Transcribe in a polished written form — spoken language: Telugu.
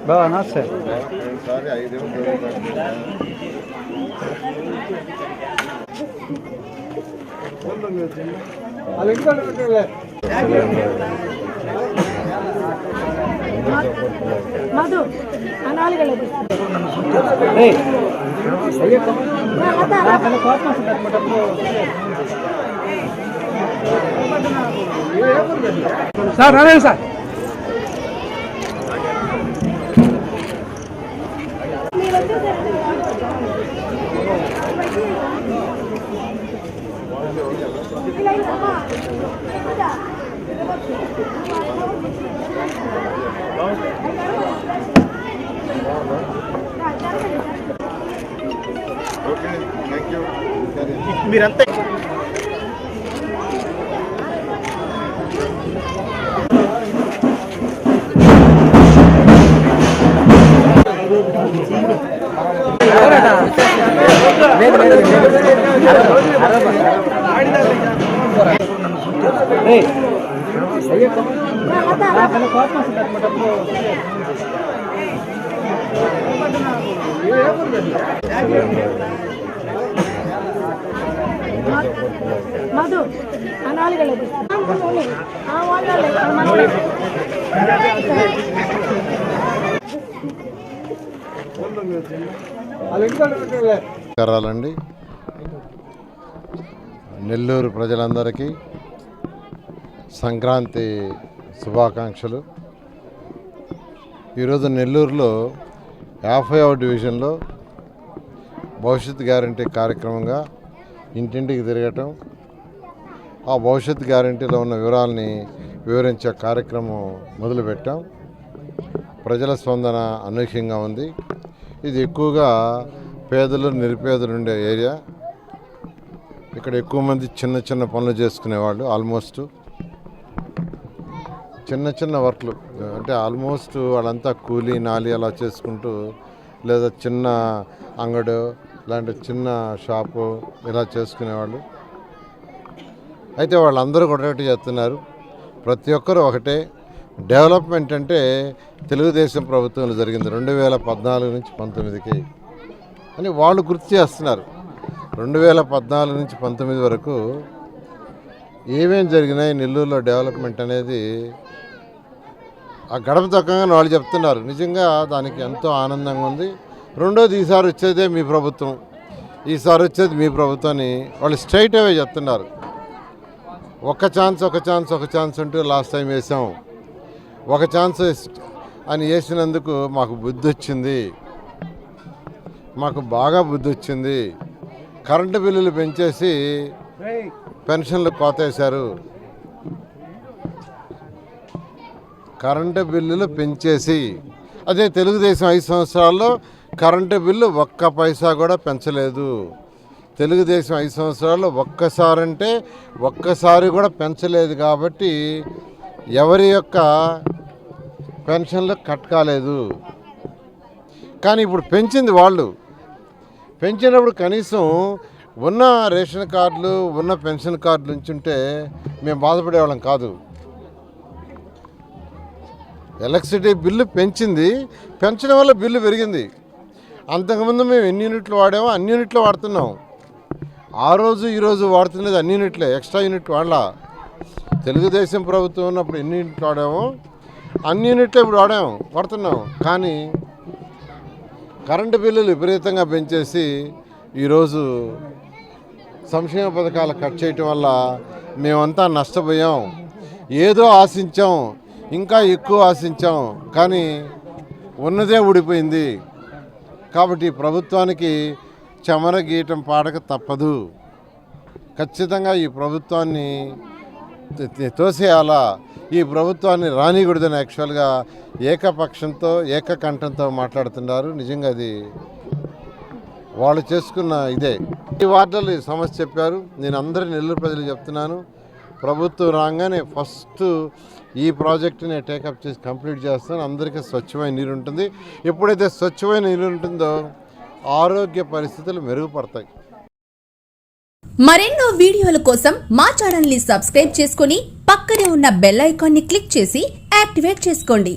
బాగా నమస్తే మధు సార్ అదే సార్ మీరంతా మధు అనాలిగలదు నమస్కారాలండి. నెల్లూరు ప్రజలందరికీ సంక్రాంతి శుభాకాంక్షలు. ఈరోజు నెల్లూరులో 50వ డివిజన్లో భవిష్యత్ గ్యారంటీ కార్యక్రమంగా ఇంటింటికి తిరగటం, ఆ భవిష్యత్ గ్యారంటీలో ఉన్న వివరాలని వివరించే కార్యక్రమం మొదలుపెట్టాం. ప్రజల స్పందన అనూహ్యంగా ఉంది. ఇది ఎక్కువగా పేదలు నిరుపేదలు ఉండే ఏరియా. ఇక్కడ ఎక్కువ మంది చిన్న చిన్న పనులు చేసుకునేవాళ్ళు. ఆల్మోస్ట్ చిన్న చిన్న వర్క్లు అంటే ఆల్మోస్ట్ వాళ్ళంతా కూలీ నాలి అలా చేసుకుంటూ, లేదా చిన్న అంగడు లాంటి చిన్న షాపు ఇలా చేసుకునేవాళ్ళు. అయితే వాళ్ళందరూ కూడా ఒకటి చెప్తున్నారు, ప్రతి ఒక్కరు ఒకటే, డెవలప్మెంట్ అంటే తెలుగుదేశం ప్రభుత్వంలో జరిగింది 2014 నుంచి 19కి అని వాళ్ళు గుర్తు చేస్తున్నారు. 2014 నుంచి 19 వరకు ఏమేమి జరిగినాయి నెల్లూరులో డెవలప్మెంట్ అనేది ఆ గడప తొక్కగానే వాళ్ళు చెప్తున్నారు. నిజంగా దానికి ఎంతో ఆనందంగా ఉంది. రెండోది, ఈసారి వచ్చేదే మీ ప్రభుత్వం, ఈసారి వచ్చేది మీ ప్రభుత్వం అని వాళ్ళు స్ట్రైట్ అవే చెప్తున్నారు. ఒక ఛాన్స్ అంటూ లాస్ట్ టైం వేసాం, ఒక ఛాన్స్ అని వేసినందుకు మాకు బుద్ధి వచ్చింది, మాకు బాగా బుద్ధి వచ్చింది. కరెంటు బిల్లులు పెంచేసి పెన్షన్లు కోతేశారు. కరెంటు బిల్లులు పెంచేసి, అదే తెలుగుదేశం 5 సంవత్సరాల్లో కరెంటు బిల్లు ఒక్క పైసా కూడా పెంచలేదు. తెలుగుదేశం 5 సంవత్సరాల్లో ఒక్కసారి కూడా పెంచలేదు. కాబట్టి ఎవరి యొక్క పెన్షన్లు కట్ కాలేదు. కానీ ఇప్పుడు పెంచింది వాళ్ళు. పెంచినప్పుడు కనీసం ఉన్న రేషన్ కార్డులు, ఉన్న పెన్షన్ కార్డులు ఉంచుంటే మేము బాధపడేవాళ్ళం కాదు. ఎలక్ట్రిసిటీ బిల్లు పెంచడం వల్ల బిల్లు పెరిగింది. అంతకుముందు మేము ఎన్ని యూనిట్లు వాడామో అన్ని యూనిట్లు వాడుతున్నాం. ఆ రోజు ఈరోజు వాడుతున్నది అన్ని యూనిట్లే, ఎక్స్ట్రా యూనిట్ వాడలా. తెలుగుదేశం ప్రభుత్వం ఉన్నప్పుడు ఎన్ని యూనిట్లు వాడామో అన్ని యూనిట్లు ఇప్పుడు వాడుతున్నాం. కానీ కరెంటు బిల్లులు విపరీతంగా పెంచేసి ఈరోజు సంక్షేమ పథకాలు కట్ చేయటం వల్ల మేమంతా నష్టపోయాం. ఏదో ఆశించాం, ఇంకా ఎక్కువ ఆశించాం, కానీ ఉన్నదే ఊడిపోయింది. కాబట్టి ప్రభుత్వానికి చెమర గీయటం పాడక తప్పదు. ఖచ్చితంగా ఈ ప్రభుత్వాన్ని తోసేయాలా, ఈ ప్రభుత్వాన్ని రానికూడదని యాక్చువల్గా ఏకపక్షంతో ఏకకంఠంతో మాట్లాడుతున్నారు. నిజంగా అది వాళ్ళు చేసుకున్న ఇదే. ఈ వార్డులు ఈ సమస్య చెప్పారు. నేను అందరి నెల్లూరు ప్రజలు చెప్తున్నాను, ప్రభుత్వం రాగానే ఫస్ట్ ఈ ప్రాజెక్టుని టేకప్ చేసి కంప్లీట్ చేస్తాను. అందరికీ స్వచ్ఛమైన నీరు ఉంటుంది. ఎప్పుడైతే స్వచ్ఛమైన నీరు ఉంటుందో ఆరోగ్య పరిస్థితులు మెరుగుపడతాయి. మరెన్నో వీడియోల కోసం మా ఛానల్ ని సబ్స్క్రైబ్ చేసుకుని పక్కనే ఉన్న బెల్ ఐకాన్ ని క్లిక్ చేసి యాక్టివేట్ చేసుకోండి.